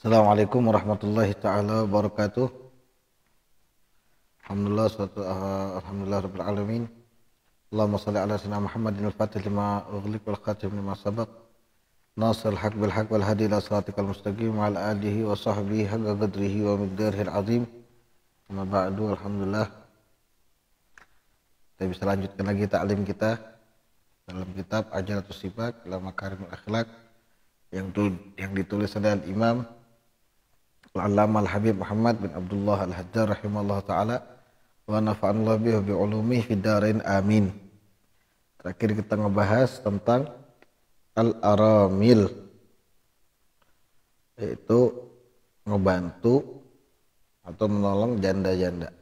Assalamualaikum warahmatullahi taala wabarakatuh. Alhamdulillah rabbil alamin. Allahumma shalli ala sayyidina Muhammadin al-fatih lima ughliq wal khatim lima sabaq. Nasrul haq bil haq wal hadi ila siratikal mustaqim wa ala alihi wa sahbihi haqqa qadrihi wa miqdarihil azim. Amma ba'du, alhamdulillah kita bisa lanjutkan lagi taklim kita dalam kitab Ajalatus Sifat ila Makarimul Akhlaq yang ditulis oleh Imam Al-Allamah Al-Habib Muhammad bin Abdullah Al-Hajjar rahimahullah ta'ala wa nafa'anullah bihi bi ulumih fid darain amin. Terakhir kita ngebahas tentang al-aramil, yaitu ngebantu atau menolong janda-janda.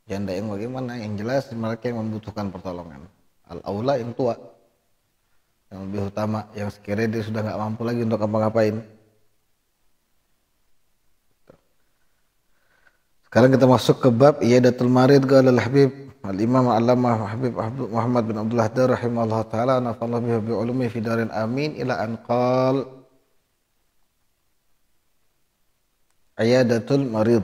Janda yang bagaimana? Yang jelas mereka yang membutuhkan pertolongan. Al-aula yang tua, yang lebih utama, yang sekiranya dia sudah nggak mampu lagi untuk apa-ngapain. Sekarang kita masuk ke bab iyadatul marid qala al-habib al-imam al-allamah Habib Muhammad bin Abdullah Dar rahimahullah taala nafa'allahu bihi bi ulumi fi darin amin ila an qala iyadatul marid,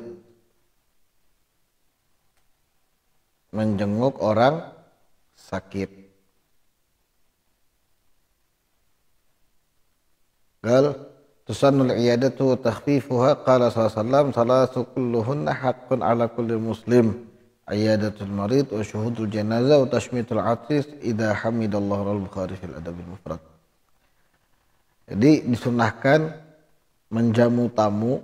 menjenguk orang sakit. Qal tusannul iyadatu wa takhfifuha qala sallallahu salasu kulluhunna haqqun ala kulli muslim iyadatul marid wa syuhudul janazah wa tashmitul atis idza hamidallahu al-Bukhari fil adabil mufrad. Jadi disunahkan menjamu tamu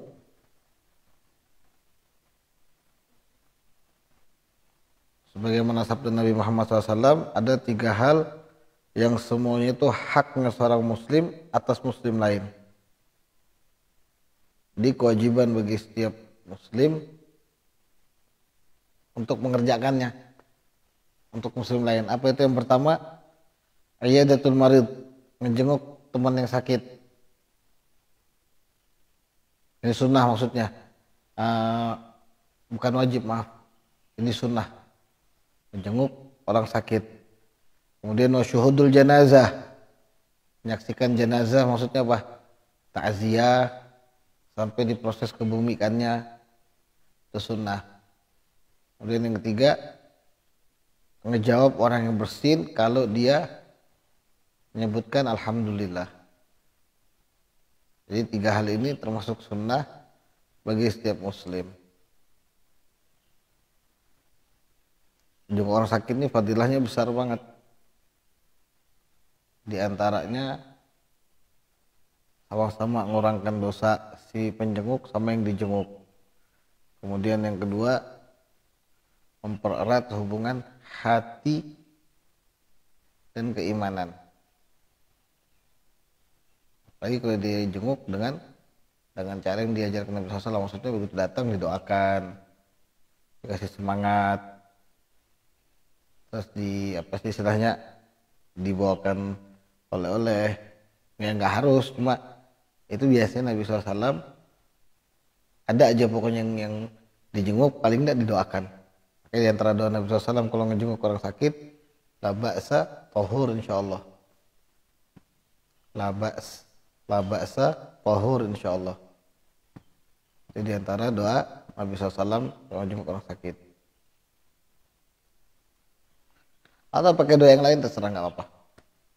sebagaimana sabda Nabi Muhammad SAW, ada 3 hal yang semuanya itu haknya seorang muslim atas muslim lain. Jadi kewajiban bagi setiap muslim untuk mengerjakannya untuk muslim lain. Apa itu? Yang pertama, iyadatul marid, menjenguk teman yang sakit. Ini sunnah maksudnya, bukan wajib, maaf. Ini sunnah, menjenguk orang sakit. Kemudian wasyuhudul janazah, menyaksikan jenazah, maksudnya apa? Takziah sampai diproses kebumikannya, itu sunnah. Kemudian yang ketiga, ngejawab orang yang bersin kalau dia menyebutkan alhamdulillah. Jadi 3 hal ini termasuk sunnah bagi setiap muslim. Jenguk orang sakit ini fadilahnya besar banget. Di antaranya sama-sama mengurangkan dosa si penjenguk sama yang dijenguk. Kemudian yang kedua, mempererat hubungan hati dan keimanan. Apalagi kalau dijenguk dengan cara yang diajarkan Nabi SAW, maksudnya begitu datang didoakan, dikasih semangat, terus istilahnya dibawakan oleh-oleh. Ya nggak harus, cuma itu biasanya Nabi SAW ada aja pokoknya yang dijenguk paling nggak didoakan. Makanya di antara doa Nabi SAW kalau ngejenguk orang sakit, la ba'sa tahur insyaallah. La ba'sa tahur insyaallah. Itu di antara doa Nabi SAW kalau ngejenguk orang sakit. Atau pakai doa yang lain terserah, nggak apa-apa.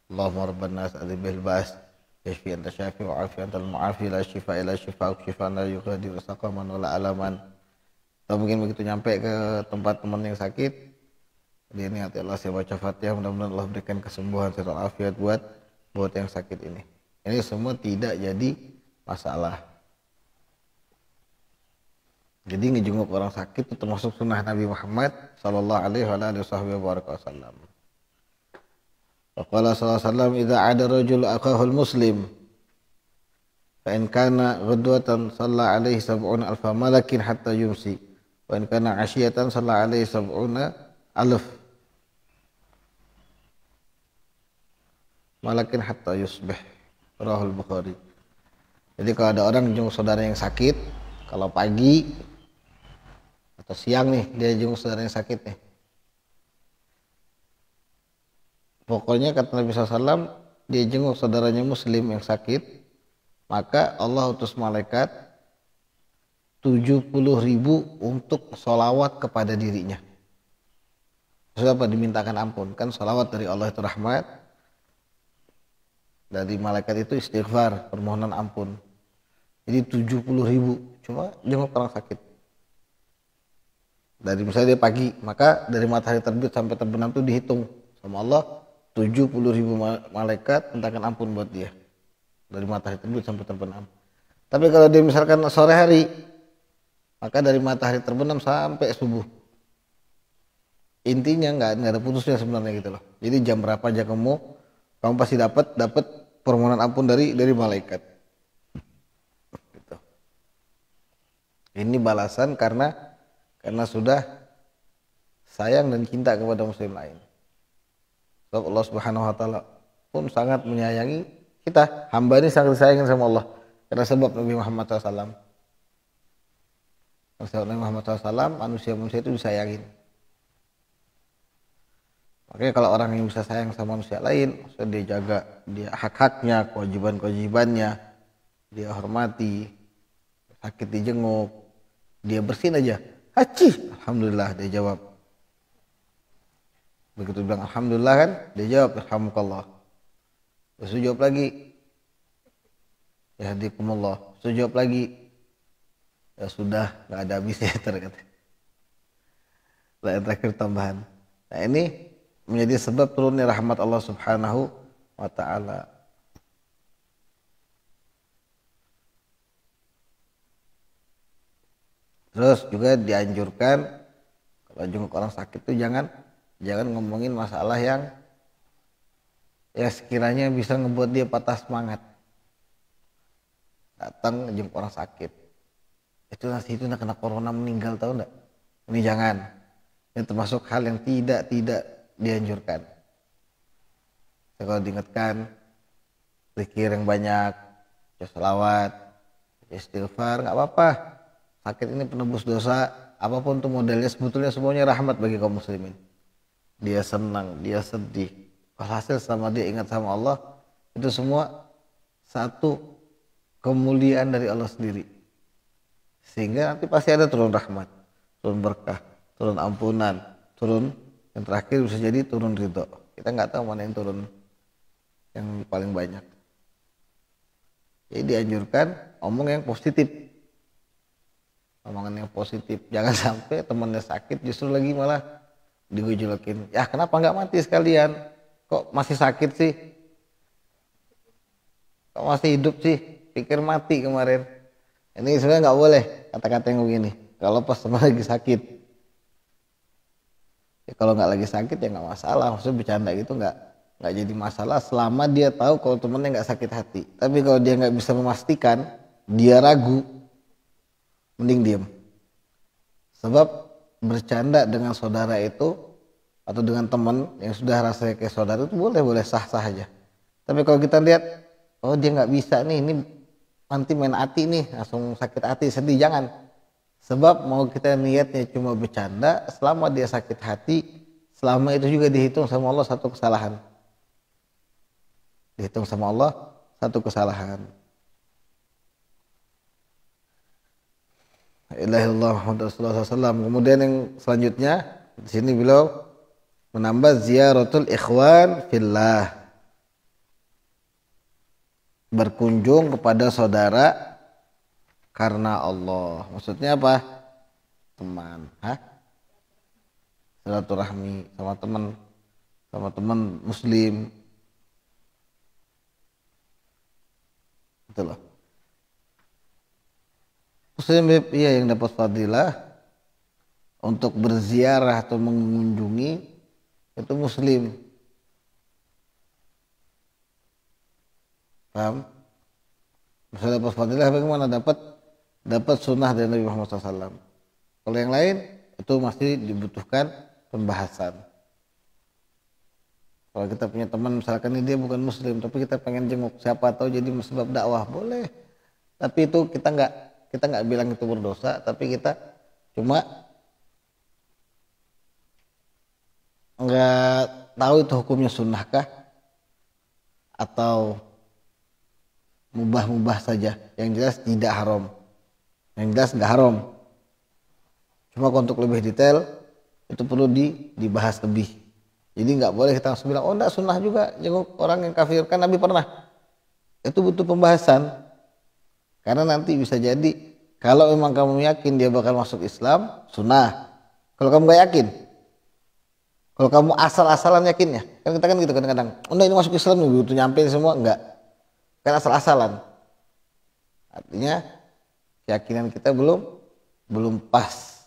Allahumma rabban nas adhibil ba's yashfi anta syafi wa afi antal mu'afi la shifa illa shifa'uk shifaan la yughadiru saqaman wala alaman. Atau mungkin begitu nyampe ke tempat teman yang sakit, dia niat Allah, saya baca Fatihah, mudah-mudahan Allah berikan kesembuhan serta afiat buat yang sakit ini. Ini semua tidak jadi masalah. Jadi ngejenguk orang sakit itu termasuk sunnah Nabi Muhammad sallallahu alaihi wasallam. Qala sallallahu alaihi wasallam, idza 'ada rajul akhahul muslim fa in kana ghadwatan shalla alaihi sab'una alfa malakin hatta yumsi wa in kana 'ashiyatan shalla alaihi sab'una alf malakin hatta yusbih. Rahul Bukhari. Jadi kalau ada orang jenguk saudara yang sakit, kalau pagi atau siang nih dia jenguk saudara yang sakit nih, pokoknya kata Nabi SAW, dia jenguk saudaranya muslim yang sakit maka Allah utus malaikat 70.000 untuk sholawat kepada dirinya. Maksudnya apa? Dimintakan ampun. Kan sholawat dari Allah itu rahmat, dari malaikat itu istighfar, permohonan ampun. Jadi 70.000 cuma jenguk orang sakit. Dari misalnya dia pagi, maka dari matahari terbit sampai terbenam itu dihitung sama Allah 70.000 malaikat mintakan ampun buat dia. Dari matahari terbit sampai terbenam. Tapi kalau dia misalkan sore hari, maka dari matahari terbenam sampai subuh. Intinya nggak ada putusnya sebenarnya gitu loh. Jadi jam berapa aja kamu pasti dapat permohonan ampun dari malaikat. Gitu. Ini balasan karena sudah sayang dan cinta kepada muslim lain. Sebab Allah Subhanahu wa taala pun sangat menyayangi kita. Hamba ini sangat disayangin sama Allah karena sebab Nabi Muhammad SAW. Nabi Muhammad SAW, manusia-manusia itu disayangin. Makanya kalau orang yang bisa sayang sama manusia lain, maksudnya dia jaga dia hak-haknya, kewajiban-kewajibannya, dia hormati, sakit dijenguk, dia bersin aja, haji, alhamdulillah, dia jawab. Begitu bilang alhamdulillah kan, dia jawab alhamdulillah. Terus dia jawab lagi, yahdikumullah. Terus jawab lagi, ya sudah, nggak ada habisnya terkata. Yang terakhir tambahan. Nah ini menjadi sebab turunnya rahmat Allah Subhanahu wa taala. Terus juga dianjurkan kalau jenguk orang sakit itu jangan ngomongin masalah yang ya sekiranya bisa ngebuat dia patah semangat. Datang jenguk orang sakit. Itu nanti itu kena corona meninggal, tahu enggak? Ini jangan. Ini termasuk hal yang tidak dianjurkan. Kalau diingatkan zikir yang banyak, sholawat, istighfar, nggak apa-apa. Sakit ini penebus dosa, apapun tuh modelnya sebetulnya semuanya rahmat bagi kaum muslimin. Dia senang, dia sedih. Hasil sama dia ingat sama Allah, itu semua satu kemuliaan dari Allah sendiri. Sehingga nanti pasti ada turun rahmat, turun berkah, turun ampunan, turun yang terakhir bisa jadi turun ridho. Kita nggak tahu mana yang turun yang paling banyak. Jadi dianjurkan omong yang positif, omongan yang positif. Jangan sampai temannya sakit justru lagi malah digojolokin. Ya kenapa nggak mati sekalian? Kok masih sakit sih? Kok masih hidup sih? Pikir mati kemarin. Ini sebenarnya nggak boleh kata-kata yang begini. Kalau pas teman lagi sakit. Ya, kalau nggak lagi sakit ya nggak masalah. Maksudnya bercanda gitu nggak jadi masalah selama dia tahu kalau temennya nggak sakit hati. Tapi kalau dia nggak bisa memastikan, dia ragu, mending diem. Sebab bercanda dengan saudara itu atau dengan teman yang sudah rasanya kayak saudara itu boleh sah-sah aja. Tapi kalau kita lihat, oh dia nggak bisa nih, ini nanti main hati nih, langsung sakit hati, sedih, jangan. Sebab mau kita niatnya cuma bercanda, selama dia sakit hati, selama itu juga dihitung sama Allah satu kesalahan. Dihitung sama Allah satu kesalahan. Ilahillah Muhammad Rasulullah SAW. Kemudian yang selanjutnya di sini beliau menambah ziyaratul ikhwan fillah. Berkunjung kepada saudara karena Allah. Maksudnya apa? Teman, silaturahmi sama teman muslim. Betul loh. Muslim yang dapat fadilah untuk berziarah atau mengunjungi itu muslim. Paham? Misalnya dapat fadilah bagaimana? Dapat sunnah dari Nabi Muhammad SAW. Kalau yang lain itu masih dibutuhkan pembahasan. Kalau kita punya teman misalkan ini dia bukan muslim tapi kita pengen jenguk, siapa tahu jadi sebab dakwah, boleh. Tapi itu kita nggak bilang itu berdosa, tapi kita cuma nggak tahu itu hukumnya sunnahkah atau mubah-mubah saja, yang jelas tidak haram, yang jelas nggak haram. Cuma untuk lebih detail itu perlu dibahas lebih. Jadi nggak boleh kita langsung bilang, oh enggak sunnah juga jenguk orang yang kafir, kan Nabi pernah. Itu butuh pembahasan, karena nanti bisa jadi kalau memang kamu yakin dia bakal masuk Islam, sunnah. Kalau kamu nggak yakin, kalau kamu asal-asalan yakinnya, kan kita kan gitu kadang-kadang, oh enggak ini masuk Islam nih, butuh nyampein semua, enggak, kan asal-asalan. Artinya keyakinan kita belum pas.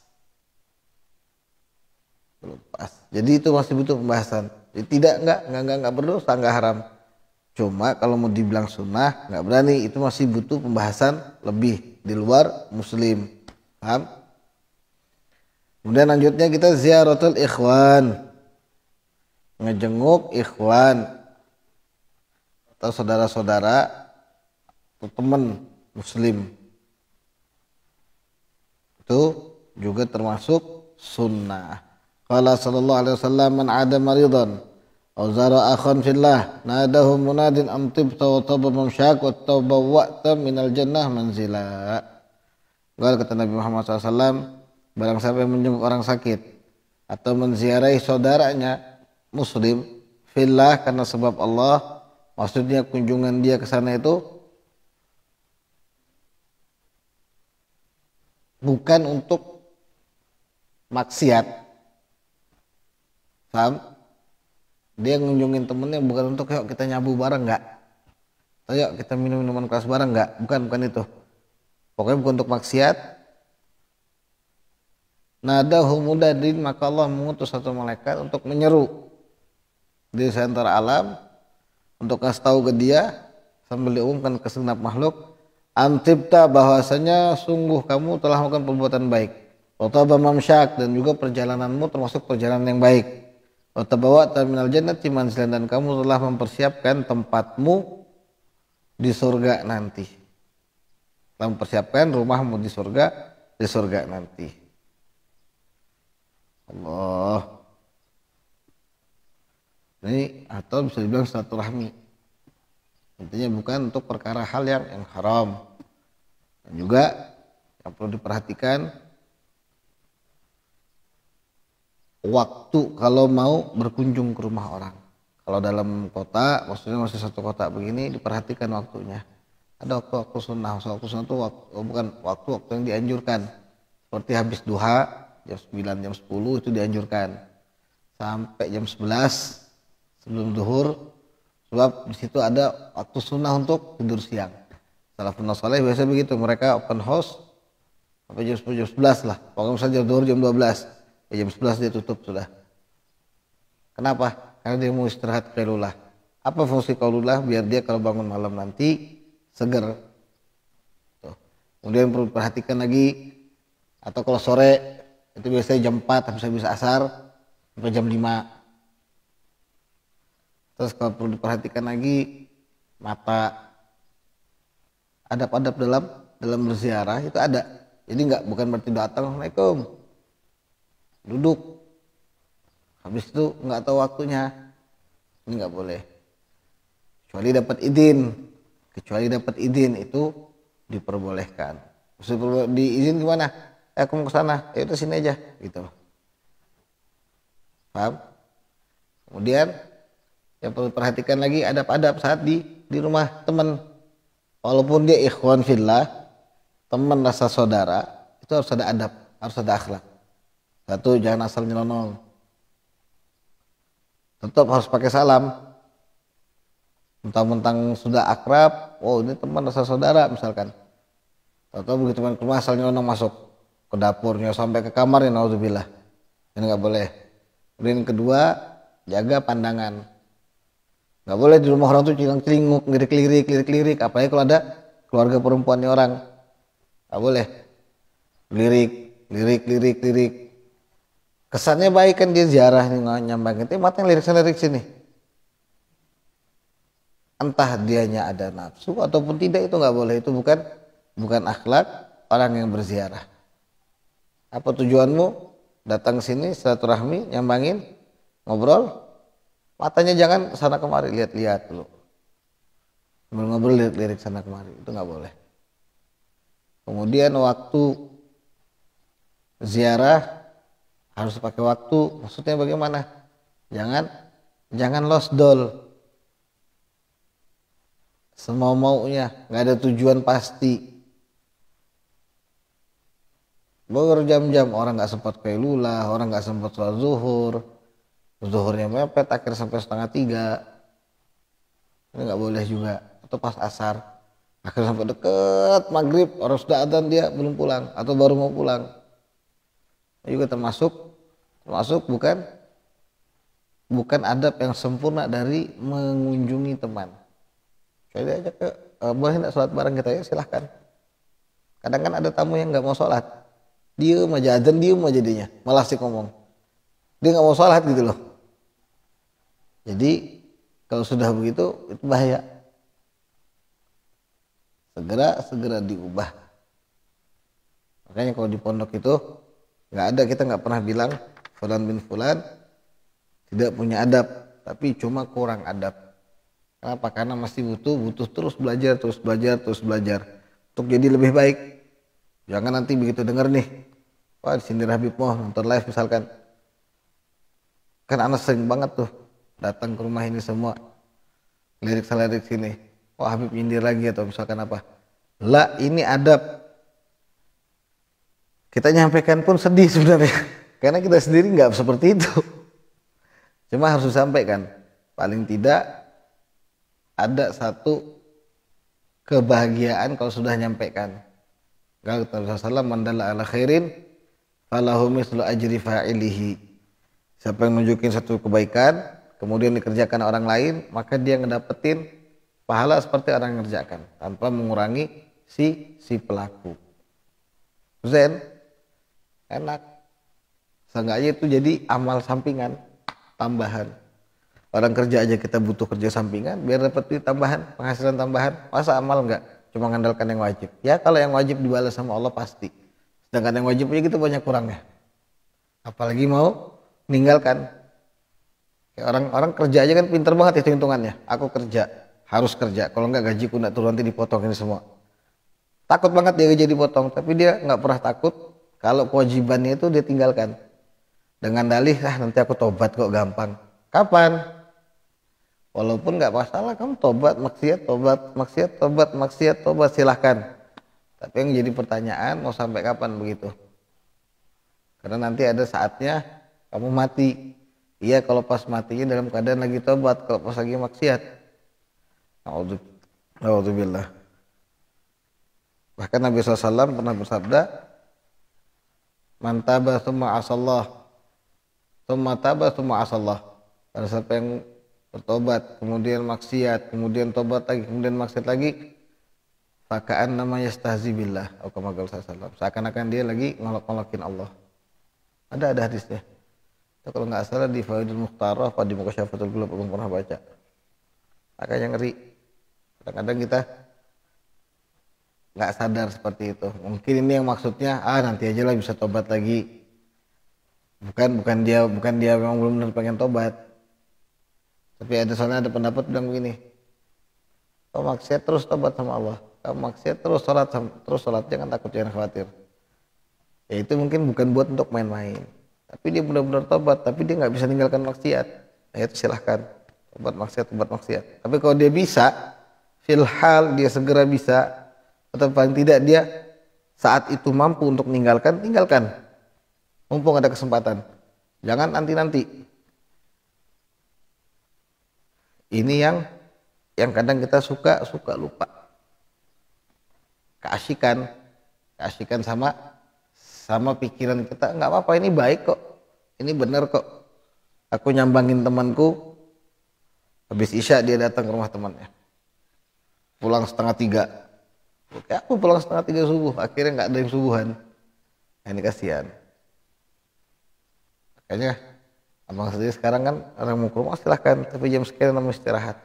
Belum pas. Jadi itu masih butuh pembahasan. Jadi enggak berdosa, enggak haram. Cuma kalau mau dibilang sunnah enggak berani, itu masih butuh pembahasan lebih di luar muslim. Paham? Kemudian lanjutnya kita ziaratul ikhwan. Ngejenguk ikhwan atau saudara-saudara atau teman muslim. Itu juga termasuk sunnah. Qala sallallahu alaihi wasallam, man 'ada maridan aw zara akhan fillah nadahu munadin am tibta wa taba mamsyak wa tabawwa'ta minal jannah manzila. Kata Nabi Muhammad SAW, barang siapa yang menjenguk orang sakit atau menziarahi saudaranya muslim fillah karena sebab Allah, maksudnya kunjungan dia ke sana itu bukan untuk maksiat. Paham? Dia ngunjungin temennya bukan untuk yuk kita nyabu bareng, enggak, atau yuk kita minum minuman keras bareng, enggak, bukan itu. Pokoknya bukan untuk maksiat. Nadahu mudadin, maka Allah mengutus satu malaikat untuk menyeru di antara alam, untuk kasih tahu ke dia sambil diumumkan ke segenap makhluk, antibta, bahwasanya sungguh kamu telah melakukan perbuatan baik, wataba mamsyak, dan juga perjalananmu termasuk perjalanan yang baik, watabawwa'ta minal jannati manzilan, dan kamu telah mempersiapkan tempatmu di surga nanti, telah mempersiapkan rumahmu di surga nanti. Allah. Ini atau bisa dibilang silaturahmi. Intinya bukan untuk perkara hal yang haram. Dan juga yang perlu diperhatikan, waktu kalau mau berkunjung ke rumah orang. Kalau dalam kota, maksudnya masih satu kota begini, diperhatikan waktunya. Ada waktu sunnah. Waktu sunnah itu bukan waktu yang dianjurkan. Seperti habis duha, jam 9, jam 10 itu dianjurkan. Sampai jam 11 sebelum zuhur, sebab di situ ada waktu sunnah untuk tidur siang. Salafun saleh biasa begitu, mereka open house sampai jam 10, jam 11 lah. Pokoknya misalnya jam zuhur jam 12, jam 11 dia tutup sudah. Kenapa? Karena dia mau istirahat qailullah. Apa fungsi qailullah? Biar dia kalau bangun malam nanti seger. Tuh. Kemudian perlu perhatikan lagi, atau kalau sore itu biasanya jam 4 habis asar sampai jam 5. Terus kalau perlu diperhatikan lagi, mata, adab-adab dalam berziarah itu ada. Jadi bukan berarti datang Assalamualaikum, duduk, habis itu nggak tahu waktunya, ini nggak boleh. Kecuali dapat izin itu diperbolehkan. Maksudnya diizin gimana? Aku mau ke sana, ya udah sini aja, gitu. Paham? Kemudian yang perlu perhatikan lagi, adab-adab saat di rumah teman. Walaupun dia ikhwan fillah, teman rasa saudara, itu harus ada adab, harus ada akhlak. Satu, jangan asal nyelonong. Tetap harus pakai salam. Mentang-mentang sudah akrab, oh ini teman rasa saudara misalkan. Atau begitu teman keluar asal nyelonong masuk ke dapurnya sampai ke kamarnya, naudzubillah. Ini nggak boleh. Kemudian kedua, jaga pandangan. Nggak boleh di rumah orang tuh celinguk, lirik-lirik, apalagi kalau ada keluarga perempuannya orang. Nggak boleh. Lirik. Kesannya baik kan, dia ziarah nih nyambangin, tapi mata lirik sini. Entah dianya ada nafsu ataupun tidak, itu nggak boleh. Itu bukan akhlak orang yang berziarah. Apa tujuanmu datang sini silaturahmi, nyambangin, ngobrol? Matanya jangan sana kemari, lihat-lihat dulu. ngobrol lirik sana kemari, itu nggak boleh. Kemudian waktu ziarah harus pakai waktu, maksudnya bagaimana? Jangan lost doll, semau maunya, nggak ada tujuan pasti. Berjam-jam orang nggak sempat kailula, orang nggak sempat sholat zuhur, zuhurnya mepet akhir sampai 2:30, ini nggak boleh juga. Atau pas asar akhir sampai deket maghrib orang sudah adzan dia belum pulang atau baru mau pulang, ini juga termasuk bukan adab yang sempurna dari mengunjungi teman. Saya ajak ke boleh nggak sholat bareng kita, ya silahkan. Kadang kan ada tamu yang nggak mau sholat, diem aja adzan, diem aja jadinya, malah sih ngomong dia nggak mau sholat gitu loh. Jadi kalau sudah begitu itu bahaya, segera diubah. Makanya kalau di pondok itu nggak ada, kita nggak pernah bilang fulan bin fulan tidak punya adab, tapi cuma kurang adab. Kenapa? Karena masih butuh terus belajar untuk jadi lebih baik. Jangan nanti begitu denger nih, wah disindir Habib mau nonton live misalkan, kan anak sering banget tuh datang ke rumah ini semua lirik sini, wah Habib nyindir lagi atau misalkan apa. Lah ini adab, kita nyampaikan pun sedih sebenarnya karena kita sendiri nggak seperti itu, cuma harus disampaikan. Paling tidak ada satu kebahagiaan kalau sudah nyampaikan. Kalau kata Rasulullah, man dalla ala khairin falahu mislu ajri fa'ilihi. Siapa yang nunjukin satu kebaikan kemudian dikerjakan orang lain, maka dia ngedapetin pahala seperti orang yang ngerjakan tanpa mengurangi si pelaku. Zen, enak. Seenggaknya itu jadi amal sampingan, tambahan. Orang kerja aja kita butuh kerja sampingan biar dapat duit tambahan, penghasilan tambahan. Masa amal enggak cuma mengandalkan yang wajib? Ya kalau yang wajib dibalas sama Allah pasti. Sedangkan yang wajib aja gitu banyak kurangnya. Apalagi mau meninggalkan. Kayak orang kerja aja kan pinter banget hitung-hitungannya. Aku kerja, harus kerja. Kalau enggak gajiku enggak turun, nanti dipotong ini semua. Takut banget dia gaji dipotong, tapi dia enggak pernah takut kalau kewajibannya itu dia tinggalkan. Dengan dalih, nanti aku tobat kok gampang. Kapan? Walaupun nggak masalah kamu tobat maksiat silahkan. Tapi yang jadi pertanyaan mau sampai kapan begitu? Karena nanti ada saatnya kamu mati. Iya kalau pas matinya dalam keadaan lagi tobat, kalau pas lagi maksiat. Alhamdulillah. Bahkan Nabi SAW pernah bersabda, man taba tsumma asallah, tsumma taba tsumma asallah. Pada siapa yang bertobat, kemudian maksiat, kemudian tobat lagi, kemudian maksiat lagi, fakaan namanya yastahzi billah, atau kama qala sallallahu, seakan-akan dia lagi ngolok-ngolokin Allah. Ada hadisnya. Itu kalau nggak salah di Faidul Mukhtarah apa di Muqasyafatul Qulub, belum pernah baca. Makanya ngeri. Kadang-kadang kita nggak sadar seperti itu. Mungkin ini yang maksudnya, nanti aja lah bisa tobat lagi. Bukan dia memang belum benar pengen tobat. Tapi soalnya ada pendapat bilang begini, kamu maksiat terus tobat sama Allah, kamu maksiat terus sholat, jangan takut, jangan khawatir. Ya itu mungkin bukan buat untuk main-main, tapi dia benar-benar tobat, tapi dia nggak bisa meninggalkan maksiat. Nah itu silahkan, tobat maksiat. Tapi kalau dia bisa, filhal dia segera bisa, atau paling tidak dia saat itu mampu untuk tinggalkan, mumpung ada kesempatan. Jangan nanti. Ini yang kadang kita suka lupa. Keasikan sama pikiran kita, nggak apa-apa, ini baik kok, ini benar kok. Aku nyambangin temanku, habis isya dia datang ke rumah temannya, pulang 2:30. Oke, aku pulang 2:30 subuh, akhirnya nggak ada yang subuhan. Nah, ini kasihan. Makanya abang sendiri sekarang kan orang mau ke rumah silahkan, tapi jam sekian namanya istirahat.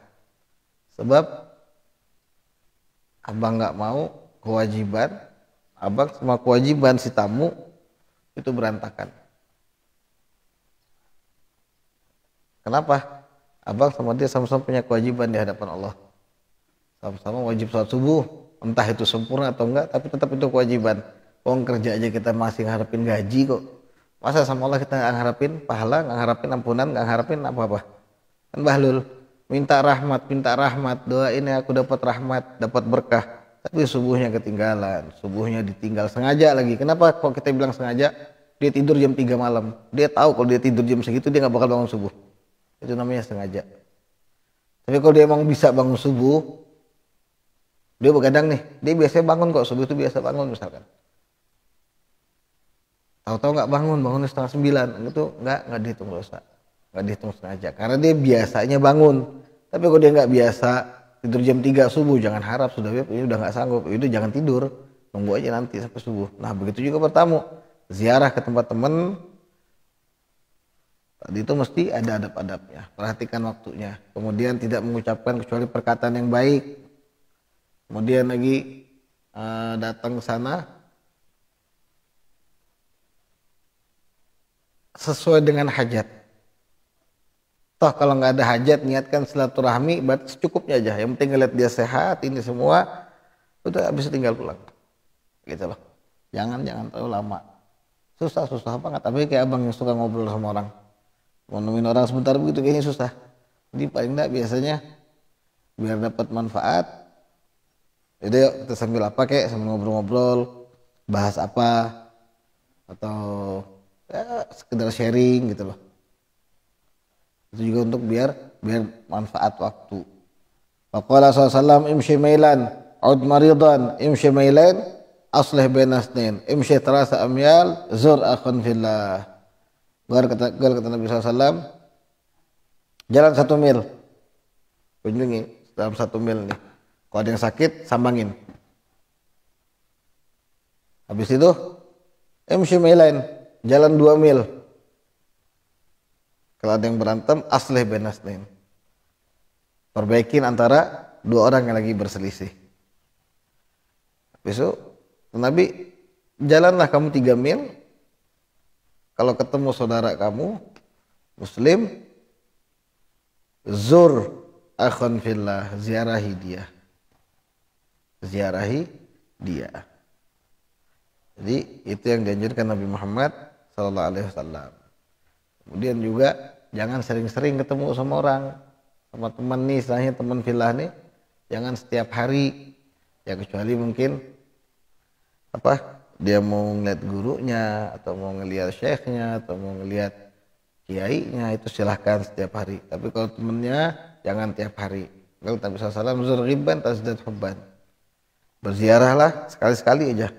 Sebab abang nggak mau kewajiban abang sama kewajiban si tamu itu berantakan. Kenapa? Abang sama dia sama-sama punya kewajiban di hadapan Allah. Sama-sama wajib sholat subuh, entah itu sempurna atau enggak, tapi tetap itu kewajiban. Wong kerja aja kita masih ngarepin gaji kok. Masa sama Allah kita nggak ngarepin pahala, nggak ngarepin ampunan, nggak ngarepin apa-apa? Kan bahlul. Minta rahmat, doain ya aku dapat rahmat, dapat berkah. Tapi subuhnya ketinggalan, subuhnya ditinggal sengaja lagi. Kenapa kok kita bilang sengaja? Dia tidur jam 3 malam. Dia tahu kalau dia tidur jam segitu dia nggak bakal bangun subuh. Itu namanya sengaja. Tapi kalau dia emang bisa bangun subuh, dia begadang nih, dia biasanya bangun kok, subuh itu biasa bangun misalkan. Tahu-tahu nggak bangun, bangunnya 8:30, itu nggak dihitung dosa, nggak dihitung sengaja, karena dia biasanya bangun. Tapi kalau dia nggak biasa tidur jam 3 subuh, jangan harap sudah ini udah nggak sanggup, itu jangan tidur, tunggu aja nanti sampai subuh. Nah begitu juga bertamu, ziarah ke tempat teman, tadi itu mesti ada adab-adabnya, perhatikan waktunya, kemudian tidak mengucapkan kecuali perkataan yang baik. Kemudian lagi datang ke sana sesuai dengan hajat. Toh kalau nggak ada hajat, niatkan silaturahmi, berarti secukupnya aja. Yang penting ngeliat dia sehat, ini semua, udah habis tinggal pulang. Gitu loh. Jangan terlalu lama. Susah banget. Tapi kayak abang yang suka ngobrol sama orang, mau nemuin orang sebentar begitu kayaknya susah. Jadi paling enggak biasanya biar dapat manfaat. Jadi yuk kita sambil apa kek, sambil ngobrol-ngobrol, bahas apa, atau ya sekedar sharing gitu loh. Itu juga untuk biar manfaat waktu. Faqala sallallahu imshi mailan ud maridan imshi mailan aslih bainas nain imshi terasa amyal zur akhun fillah. Kata Nabi SAW, jalan 1 mil, kunjungi dalam 1 mil nih. Kalau ada yang sakit, sambangin. Habis itu, imshi mailan, jalan 2 mil. Kalau ada yang berantem, aslih bainas nain, perbaikin antara 2 orang yang lagi berselisih. Habis itu, Nabi, jalanlah kamu 3 mil. Kalau ketemu saudara kamu muslim, zur akhun fillah, ziarahi dia. Jadi itu yang dianjurkan Nabi Muhammad SAW. Kemudian juga jangan sering-sering ketemu sama orang, sama teman nih, istilahnya teman fillah nih, jangan setiap hari. Ya kecuali mungkin dia mau ngeliat gurunya, atau mau ngeliat syekhnya, atau mau ngeliat kiainya, itu silahkan setiap hari. Tapi kalau temennya jangan tiap hari. Kalau Nabi SAW zur ghibban tazdad hubban, berziarahlah sekali-sekali aja,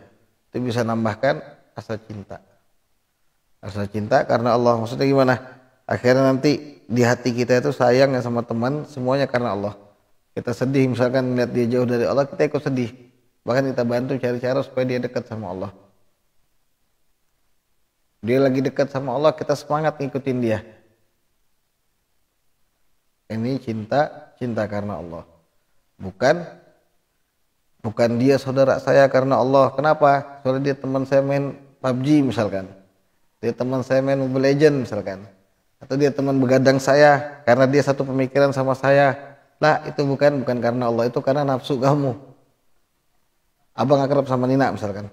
itu bisa nambahkan rasa cinta karena Allah. Maksudnya gimana? Akhirnya nanti di hati kita itu sayang ya sama teman, semuanya karena Allah. Kita sedih misalkan melihat dia jauh dari Allah, kita ikut sedih. Bahkan kita bantu cari cara supaya dia dekat sama Allah. Dia lagi dekat sama Allah, kita semangat ngikutin dia. Ini cinta karena Allah. Bukan dia saudara saya karena Allah. Kenapa? Soalnya dia teman saya main PUBG misalkan. Dia teman saya main Mobile Legends misalkan. Atau dia teman begadang saya karena dia satu pemikiran sama saya. Lah itu bukan karena Allah, itu karena nafsu kamu. Abang akrab sama Nina misalkan.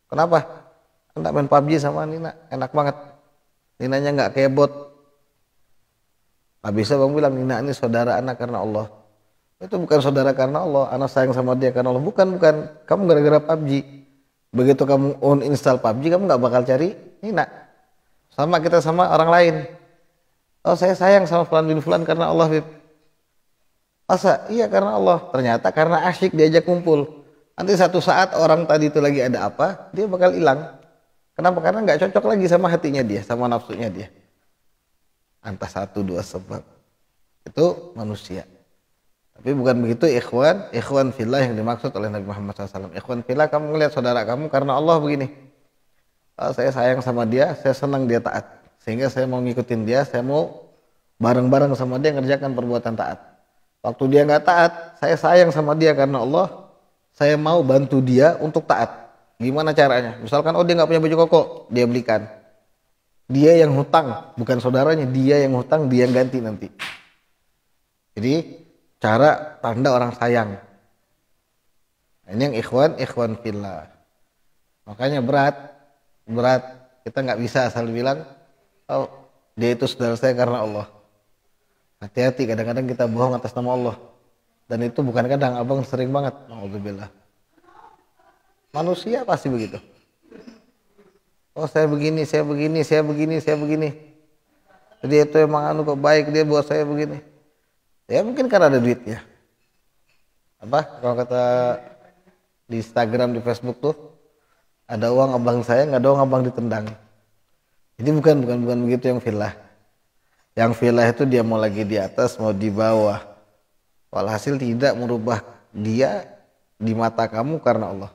Kenapa? Anda main PUBG sama Nina, enak banget. Ninanya nggak kayak bot. Nggak bisa bang bilang Nina ini saudara anak karena Allah. Itu bukan saudara karena Allah. Anak sayang sama dia karena Allah. Bukan. Kamu gara-gara PUBG. Begitu kamu uninstall PUBG, kamu nggak bakal cari Nina. Sama kita sama orang lain. Oh saya sayang sama Fulan bin Fulan karena Allah. Masa? Iya karena Allah. Ternyata karena asyik diajak kumpul. Nanti satu saat orang tadi itu lagi ada apa, dia bakal hilang. Kenapa? Karena nggak cocok lagi sama hatinya dia, sama nafsunya dia. Entah 1-2 sebab. Itu manusia. Tapi bukan begitu ikhwan fillah yang dimaksud oleh Nabi Muhammad SAW. Ikhwan fillah, kamu ngelihat saudara kamu karena Allah begini. Oh, saya sayang sama dia, saya senang dia taat. Sehingga saya mau ngikutin dia, saya mau bareng-bareng sama dia ngerjakan perbuatan taat. Waktu dia nggak taat, saya sayang sama dia karena Allah. Saya mau bantu dia untuk taat. Gimana caranya? Misalkan dia nggak punya baju koko, dia belikan. Dia yang hutang, bukan saudaranya. Dia yang hutang, dia yang ganti nanti. Jadi cara tanda orang sayang. Ini yang ikhwan fillah. Makanya berat kita nggak bisa asal bilang oh dia itu saudara saya karena Allah. Hati-hati, kadang-kadang kita bohong atas nama Allah, dan itu bukan kadang, abang sering banget. Alhamdulillah, manusia pasti begitu. Oh saya begini, saya begini, saya begini, saya begini, jadi itu emang anu kok baik dia buat saya begini. Ya mungkin karena ada duitnya. Apa kalau kata di Instagram, di Facebook tuh, ada uang abang saya, nggak ada uang abang ditendang. Jadi bukan begitu yang filah. Yang filah itu dia mau lagi di atas mau di bawah, walhasil tidak merubah dia di mata kamu karena Allah.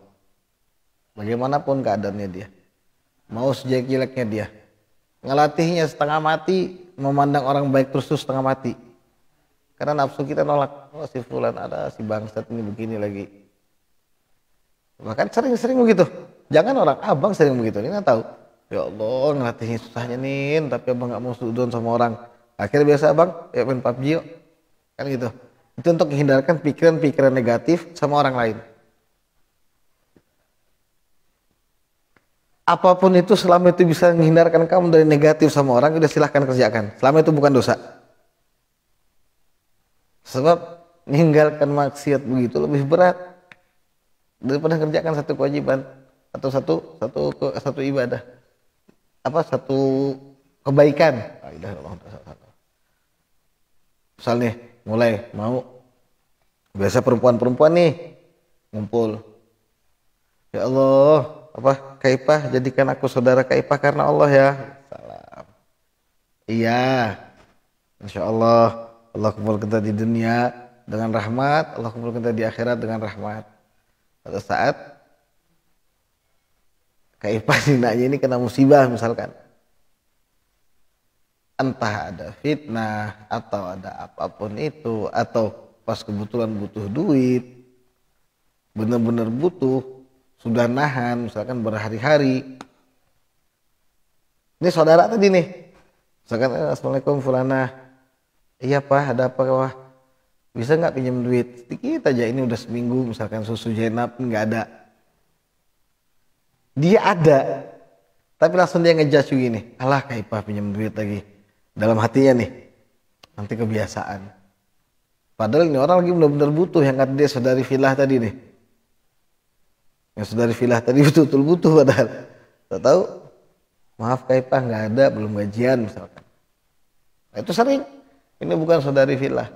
Bagaimanapun keadaannya dia, mau sejelek-jeleknya dia, ngelatihnya setengah mati, memandang orang baik terus setengah mati. Karena nafsu kita nolak. Oh si fulan ada, si bangsat ini begini lagi. Bahkan sering-sering begitu. Jangan orang abang sering begitu. Ini nggak tahu. Ya Allah ngelatihnya susahnya nih, tapi abang nggak mau sudon sama orang. Akhirnya biasa abang ya main PUBG yuk, kan gitu. Itu untuk menghindarkan pikiran-pikiran negatif sama orang lain. Apapun itu, selama itu bisa menghindarkan kamu dari negatif sama orang, udah silahkan kerjakan. Selama itu bukan dosa. Sebab meninggalkan maksiat begitu lebih berat daripada kerjakan satu kewajiban atau satu ibadah. Satu kebaikan. Misalnya mulai mau biasa perempuan-perempuan nih ngumpul. Ya Allah, Kaipah jadikan aku saudara Kaipah karena Allah ya. Salam. Iya. Insyaallah Allah kumpulkan kita di dunia dengan rahmat, Allah kumpulkan kita di akhirat dengan rahmat. Pada saat Kaipah sinaknya ini kena musibah misalkan, entah ada fitnah atau ada apapun itu, atau pas kebetulan butuh duit, benar-benar butuh, sudah nahan misalkan berhari-hari. Ini saudara tadi nih, misalkan assalamualaikum fulana, iya pak ada apa wah, bisa nggak pinjam duit sedikit aja, ini udah seminggu misalkan susu jenab nggak ada. Dia ada, tapi langsung dia ngejudge gini, alah Kaipah pinjam duit lagi. Dalam hatinya nih, nanti kebiasaan. Padahal ini orang lagi benar-benar butuh, yang kata dia saudari filah tadi nih. Yang saudari filah tadi betul-betul butuh padahal. Tak tahu, maaf Kaipah nggak ada, belum gajian misalkan. Nah, itu sering. Ini bukan saudari filah.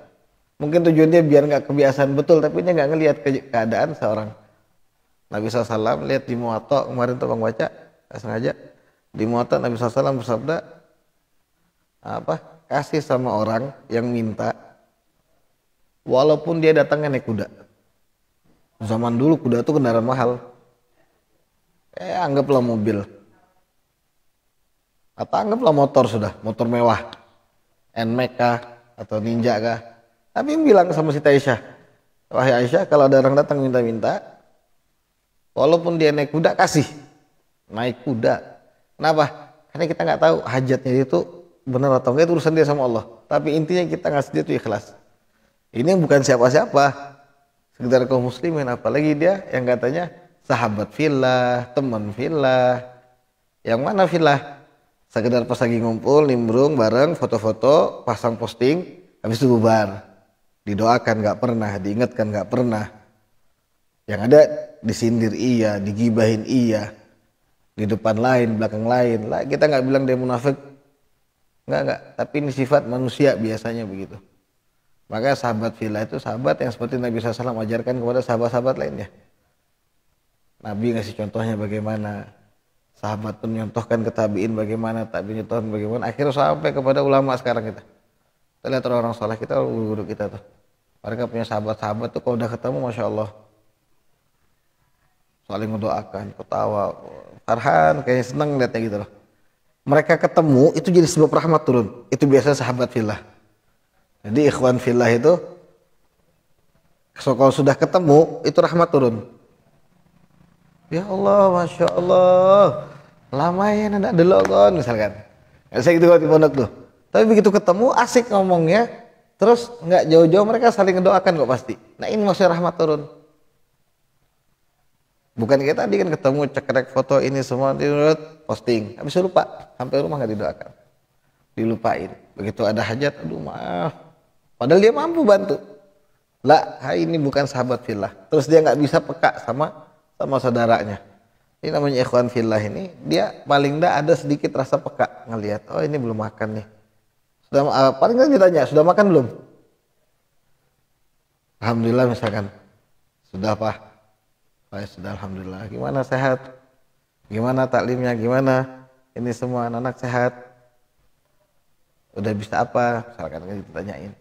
Mungkin tujuannya biar nggak kebiasaan betul, tapi dia nggak ngelihat keadaan seorang. Nabi SAW lihat di Muwatta kemarin tuh bang baca, sengaja di Muwatta Nabi SAW bersabda, kasih sama orang yang minta, walaupun dia datangnya naik kuda. Zaman dulu kuda itu kendaraan mahal. Anggaplah mobil, atau anggaplah motor sudah, motor mewah, NMAX kah atau Ninja kah. Tapi bilang sama Siti Aisyah, wahai Aisyah, kalau ada orang datang minta-minta, walaupun dia naik kuda, kasih. Naik kuda. Kenapa? Karena kita nggak tahu hajatnya itu benar atau enggak, itu urusan dia sama Allah. Tapi intinya kita ngasih dia itu ikhlas. Ini bukan siapa-siapa, sekedar kaum muslimin, apalagi dia yang katanya sahabat fillah, teman fillah. Yang mana fillah? Sekedar pas lagi ngumpul, nimbrung bareng, foto-foto, pasang posting, habis itu bubar. Didoakan nggak pernah, diingatkan nggak pernah. Yang ada disindir iya, digibahin iya, di depan lain, belakang lain. Lah kita nggak bilang dia munafik, nggak. Tapi ini sifat manusia biasanya begitu. Maka sahabat fillah itu sahabat yang seperti Nabi SAW ajarkan kepada sahabat-sahabat lainnya. Nabi ngasih contohnya bagaimana, sahabat pun menyontohkan ke tabiin bagaimana, tabiin nyontohkan bagaimana, akhirnya sampai kepada ulama sekarang kita. Kita lihat orang-orang saleh kita, guru-guru kita tuh. Mereka punya sahabat-sahabat tuh kalau udah ketemu Masya Allah, saling mendoakan, ketawa, Farhan kayaknya seneng lihatnya gitu loh. Mereka ketemu itu jadi sebab rahmat turun. Itu biasa sahabat fillah. Jadi ikhwan fillah itu kalau sudah ketemu itu rahmat turun. Ya Allah, Masya Allah, lama ya nanda delogon misalkan. Saya gitu di pondok tuh. Tapi begitu ketemu asik ngomongnya, terus nggak jauh-jauh mereka saling mendoakan kok pasti. Nah ini maksudnya rahmat turun. Bukan kayak tadi kan ketemu cekrek foto ini semua di posting, habis itu lupa, sampai rumah nggak didoakan, dilupain. Begitu ada hajat, aduh maaf, padahal dia mampu bantu. Lah, ini bukan sahabat fillah. Terus dia nggak bisa peka sama saudaranya. Ini namanya ikhwan fillah, ini dia paling nggak ada sedikit rasa peka ngelihat, oh ini belum makan nih. Sudah paling nggak ditanya, sudah makan belum? Alhamdulillah misalkan. Sudah Pak? Pak sudah alhamdulillah. Gimana sehat? Gimana taklimnya? Gimana? Ini semua anak-anak sehat? Udah bisa apa? Misalkan kan ditanyain.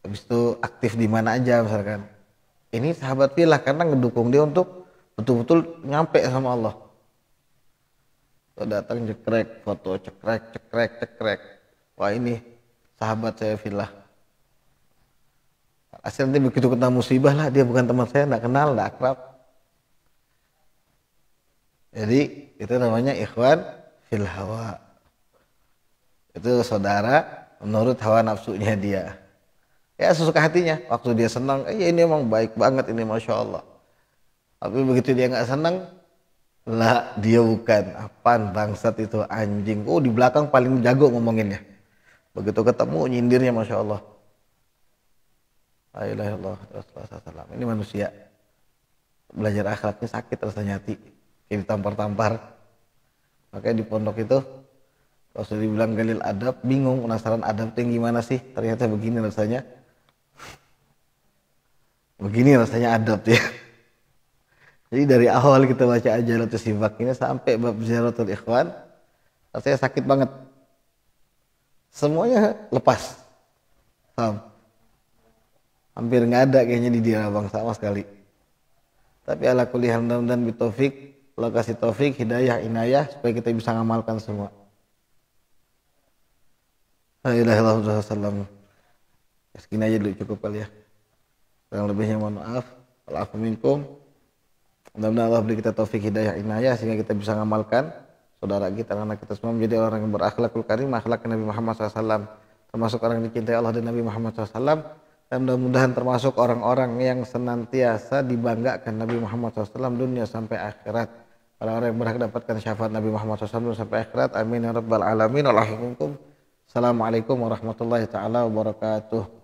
Habis itu aktif di mana aja misalkan. Ini sahabat fillah karena ngedukung dia untuk betul-betul nyampe sama Allah. Tuh datang cekrek, foto cekrek. Wah ini sahabat saya fillah. Asal nanti begitu kena musibah lah, dia bukan teman saya, nggak kenal, nggak akrab. Jadi itu namanya ikhwan fil hawa. Itu saudara menurut hawa nafsunya dia. Ya sesuka hatinya. Waktu dia senang, ini emang baik banget ini masya Allah. Tapi begitu dia nggak senang, lah dia bukan. Apaan bangsat itu anjing. Oh di belakang paling jago ngomonginnya. Begitu ketemu nyindirnya masya Allah. La ilaha illallah Rasulullah. Ini manusia. Belajar akhlaknya sakit rasanya hati. Kayak ditampar-tampar. Makanya di pondok itu kalau sudah dibilang galil adab, bingung penasaran adab itu gimana sih? Ternyata begini rasanya. Begini rasanya adab ya. Jadi dari awal kita baca Ajalatus Sifak ini sampai bab Ziyaratul Ikhwan, rasanya sakit banget. Semuanya lepas. Hampir nggak ada kayaknya di dia bang sama sekali. Tapi ala kulli hal dan bitaufik, Allah kasih taufik, hidayah, inayah supaya kita bisa ngamalkan semua. La ilaha illallah sallam. Segini aja dulu cukup kali ya. Yang lebihnya mohon maaf. Wa'alaikum minkum. Mudah-mudahan Allah beri kita taufik, hidayah, inayah sehingga kita bisa ngamalkan saudara kita, anak kita semua menjadi orang yang berakhlakul karim, akhlak Nabi Muhammad SAW, termasuk orang yang dicintai Allah dan Nabi Muhammad SAW, dan mudah-mudahan termasuk orang-orang yang senantiasa dibanggakan Nabi Muhammad SAW dunia sampai akhirat, orang-orang yang berhak dapatkan syafaat Nabi Muhammad SAW sampai akhirat. Amin ya rabbal alamin. Assalamualaikum warahmatullahi taala wabarakatuh.